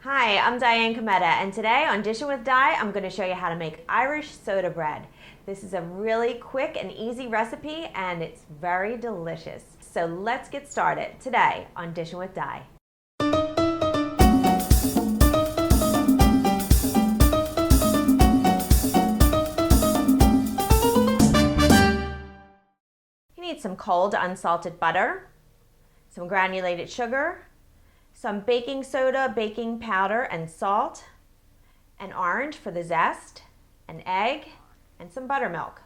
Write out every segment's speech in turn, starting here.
Hi, I'm Diane Kometa, and today on Dishin' with Di, I'm going to show you how to make Irish soda bread. This is a really quick and easy recipe, and it's very delicious. So let's get started today on Dishin' with Di. You need some cold unsalted butter, some granulated sugar, some baking soda, baking powder, and salt, an orange for the zest, an egg, and some buttermilk.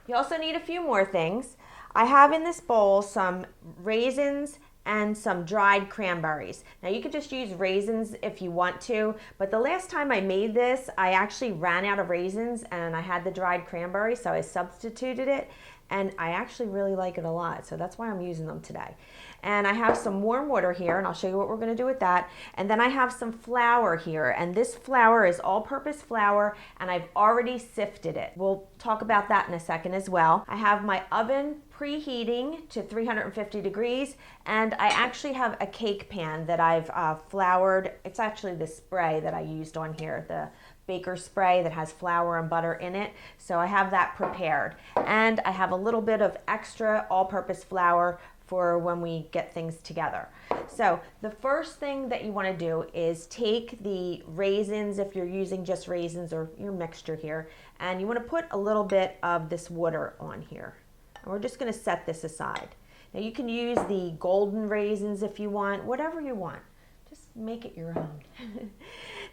You also need a few more things. I have in this bowl some raisins and some dried cranberries. Now you could just use raisins if you want to, but the last time I made this, I actually ran out of raisins and I had the dried cranberries, so I substituted it, and I actually really like it a lot, so that's why I'm using them today. And I have some warm water here, and I'll show you what we're going to do with that. And then I have some flour here, and this flour is all-purpose flour, and I've already sifted it. We'll talk about that in a second as well. I have my oven preheating to 350 degrees, and I actually have a cake pan that I've floured. It's actually the spray that I used on here, the baker spray that has flour and butter in it. So I have that prepared. And I have a little bit of extra all-purpose flour for when we get things together. So the first thing that you want to do is take the raisins, if you're using just raisins or your mixture here, and you want to put a little bit of this water on here. And we're just going to set this aside. Now you can use the golden raisins if you want, whatever you want. Just make it your own.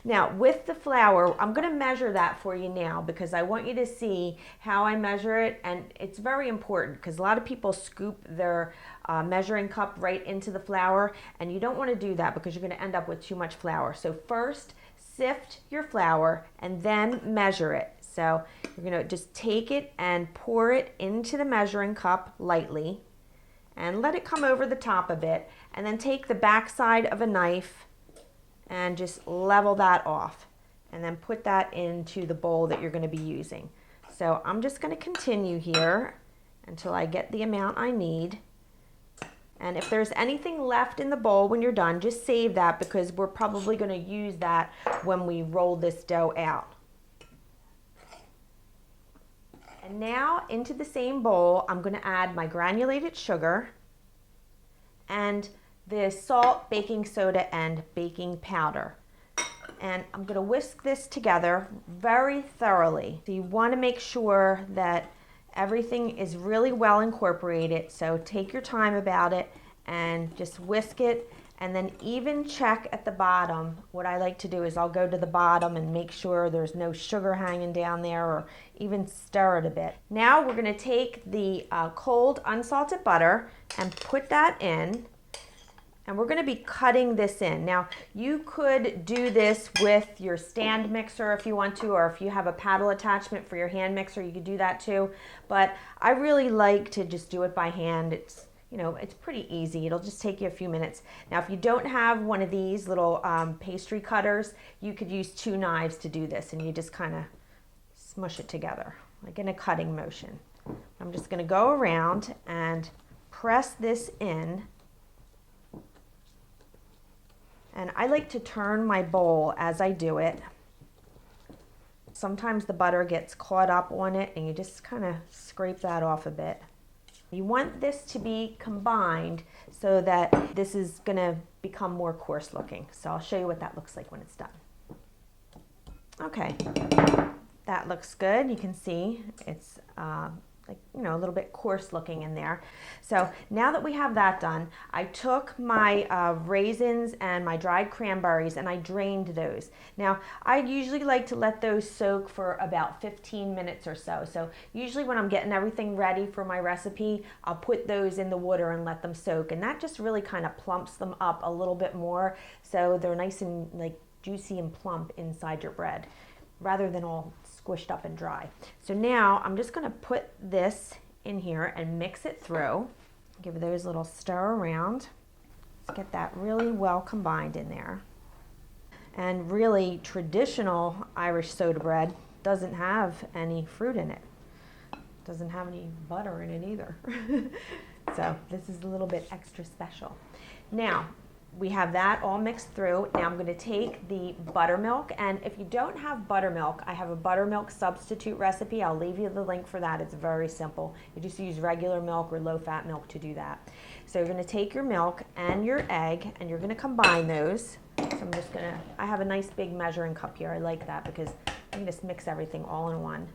Now with the flour, I'm going to measure that for you now because I want you to see how I measure it, and it's very important because a lot of people scoop their measuring cup right into the flour, and you don't want to do that because you're going to end up with too much flour. So first sift your flour and then measure it. So you're going to just take it and pour it into the measuring cup lightly and let it come over the top a bit, and then take the back side of a knife and just level that off, and then put that into the bowl that you're going to be using. So I'm just going to continue here until I get the amount I need. And if there's anything left in the bowl when you're done, just save that because we're probably going to use that when we roll this dough out. And now into the same bowl, I'm going to add my granulated sugar and the salt, baking soda, and baking powder. And I'm going to whisk this together very thoroughly. So you want to make sure that everything is really well incorporated. So take your time about it and just whisk it, and then even check at the bottom. What I like to do is I'll go to the bottom and make sure there's no sugar hanging down there, or even stir it a bit. Now we're going to take the cold unsalted butter and put that in. And we're going to be cutting this in. Now, you could do this with your stand mixer if you want to, or if you have a paddle attachment for your hand mixer, you could do that too. But I really like to just do it by hand. It's, you know, it's pretty easy. It'll just take you a few minutes. Now, if you don't have one of these little pastry cutters, you could use 2 knives to do this, and you just kind of smush it together, like in a cutting motion. I'm just going to go around and press this in. And I like to turn my bowl as I do it. Sometimes the butter gets caught up on it, and you just kind of scrape that off a bit. You want this to be combined so that this is going to become more coarse looking. So I'll show you what that looks like when it's done. Okay, that looks good. You can see it's like, you know, a little bit coarse looking in there. So now that we have that done, I took my raisins and my dried cranberries and I drained those. Now, I usually like to let those soak for about 15 minutes or so. So usually when I'm getting everything ready for my recipe, I'll put those in the water and let them soak. And that just really kind of plumps them up a little bit more, so they're nice and like juicy and plump inside your bread, rather than all squished up and dry. So now I'm just going to put this in here and mix it through. Give those a little stir around. Let's get that really well combined in there. And really, traditional Irish soda bread doesn't have any fruit in it. Doesn't have any butter in it either. So this is a little bit extra special. Now, we have that all mixed through. Now I'm going to take the buttermilk, and if you don't have buttermilk, I have a buttermilk substitute recipe. I'll leave you the link for that. It's very simple. You just use regular milk or low-fat milk to do that. So you're going to take your milk and your egg, and you're going to combine those. So I'm just going to, I have a nice big measuring cup here. I like that because I can just mix everything all in one.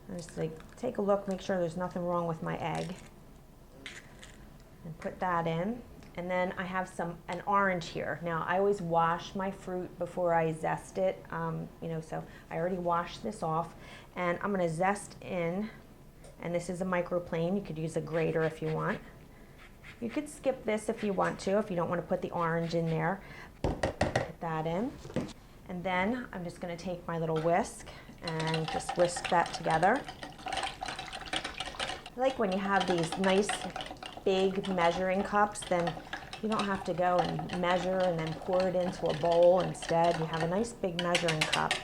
And just like take a look, make sure there's nothing wrong with my egg, and put that in. And then I have an orange here. Now I always wash my fruit before I zest it, so I already washed this off, and I'm going to zest in. And this is a microplane. You could use a grater if you want. You could skip this if you want to, if you don't want to put the orange in there. Put that in, and then I'm just going to take my little whisk and just whisk that together. I like when you have these nice big measuring cups, then you don't have to go and measure and then pour it into a bowl. Instead, you have a nice big measuring cup.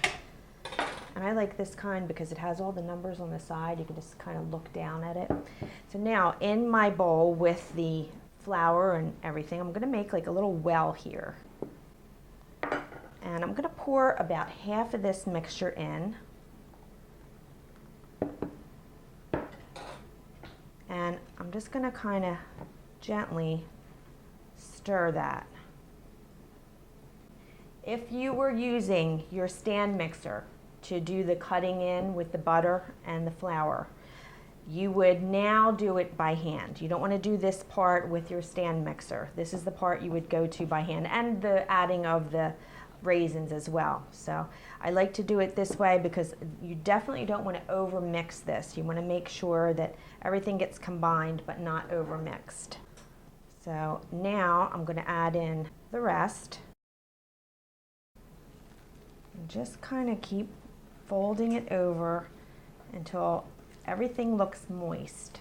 And I like this kind because it has all the numbers on the side. You can just kind of look down at it. So now in my bowl with the flour and everything, I'm going to make like a little well here. And I'm going to pour about half of this mixture in. And I'm just going to kind of gently stir that. If you were using your stand mixer to do the cutting in with the butter and the flour, you would now do it by hand. You don't want to do this part with your stand mixer. This is the part you would go to by hand, and the adding of the raisins as well. So I like to do it this way because you definitely don't want to over mix this. You want to make sure that everything gets combined but not over mixed. So now I'm going to add in the rest and just kind of keep folding it over until everything looks moist.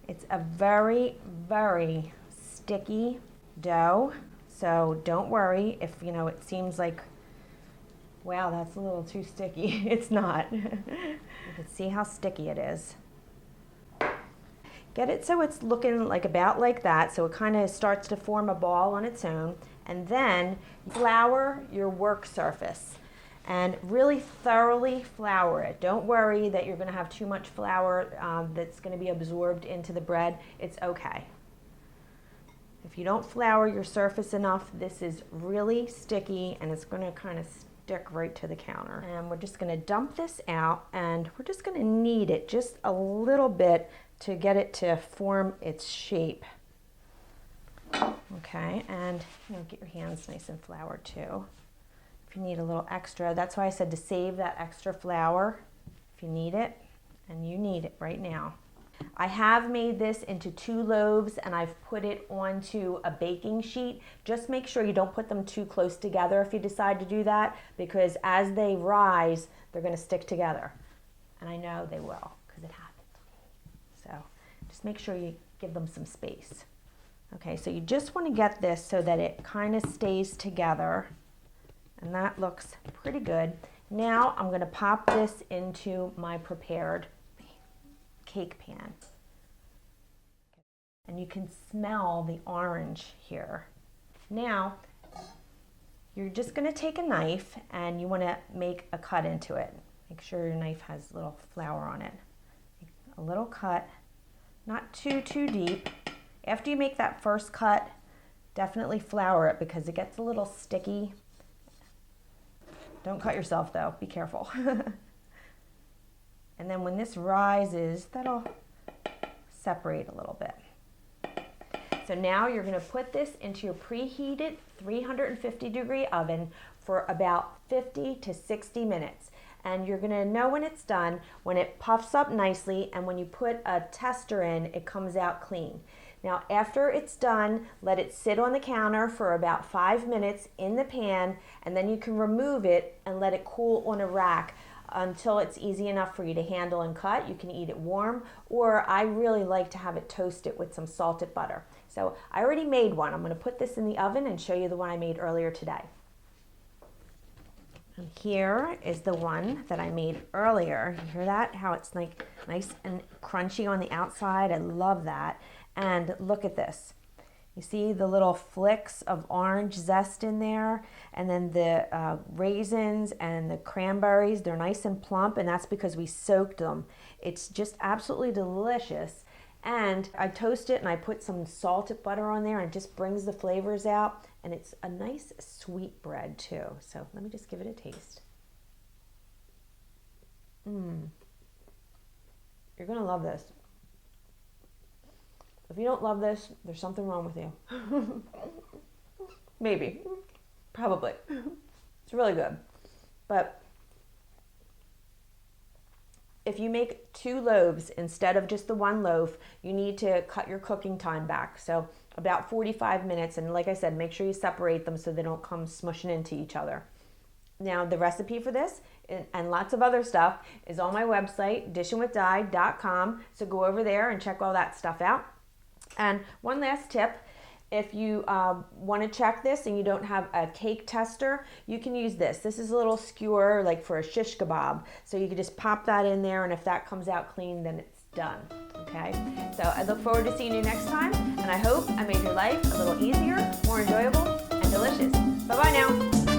It's a very, very sticky dough. So don't worry if it seems like, wow, that's a little too sticky. It's not. You can see how sticky it is. Get it so it's looking like about like that, so it kind of starts to form a ball on its own, and then flour your work surface and really thoroughly flour it. Don't worry that you're going to have too much flour that's going to be absorbed into the bread. It's okay. If you don't flour your surface enough, this is really sticky and it's going to kind of stick right to the counter. And we're just going to dump this out, and we're just going to knead it just a little bit to get it to form its shape. Okay, and get your hands nice and floured too. If you need a little extra, that's why I said to save that extra flour if you need it, and you need it right now. I have made this into 2 loaves and I've put it onto a baking sheet. Just make sure you don't put them too close together if you decide to do that, because as they rise, they're going to stick together. And I know they will because it happens. So just make sure you give them some space. Okay, so you just want to get this so that it kind of stays together, and that looks pretty good. Now I'm going to pop this into my prepared cake pan. And you can smell the orange here. Now, you're just going to take a knife and you want to make a cut into it. Make sure your knife has a little flour on it. A little cut, not too deep. After you make that first cut, definitely flour it because it gets a little sticky. Don't cut yourself though, be careful. And then when this rises, that'll separate a little bit. So now you're going to put this into your preheated 350-degree oven for about 50 to 60 minutes. And you're going to know when it's done, when it puffs up nicely, and when you put a tester in, it comes out clean. Now after it's done, let it sit on the counter for about 5 minutes in the pan, and then you can remove it and let it cool on a rack until it's easy enough for you to handle and cut. You can eat it warm, or I really like to have it toasted with some salted butter. So I already made one. I'm going to put this in the oven and show you the one I made earlier today. And here is the one that I made earlier. You hear that? How it's like nice and crunchy on the outside. I love that. And look at this. You see the little flicks of orange zest in there, and then the raisins and the cranberries, they're nice and plump, and that's because we soaked them. It's just absolutely delicious. And I toast it and I put some salted butter on there, and it just brings the flavors out, and it's a nice sweet bread too. So let me just give it a taste. You're gonna love this. If you don't love this, there's something wrong with you. Maybe. Probably. It's really good. But if you make 2 loaves instead of just the 1 loaf, you need to cut your cooking time back. So about 45 minutes. And like I said, make sure you separate them so they don't come smushing into each other. Now, the recipe for this and lots of other stuff is on my website, dishinwithdi.com. So go over there and check all that stuff out. And one last tip, if you want to check this and you don't have a cake tester, you can use this. This is a little skewer like for a shish kebab. So you can just pop that in there, and if that comes out clean, then it's done. Okay? So I look forward to seeing you next time, and I hope I made your life a little easier, more enjoyable, and delicious. Bye-bye now.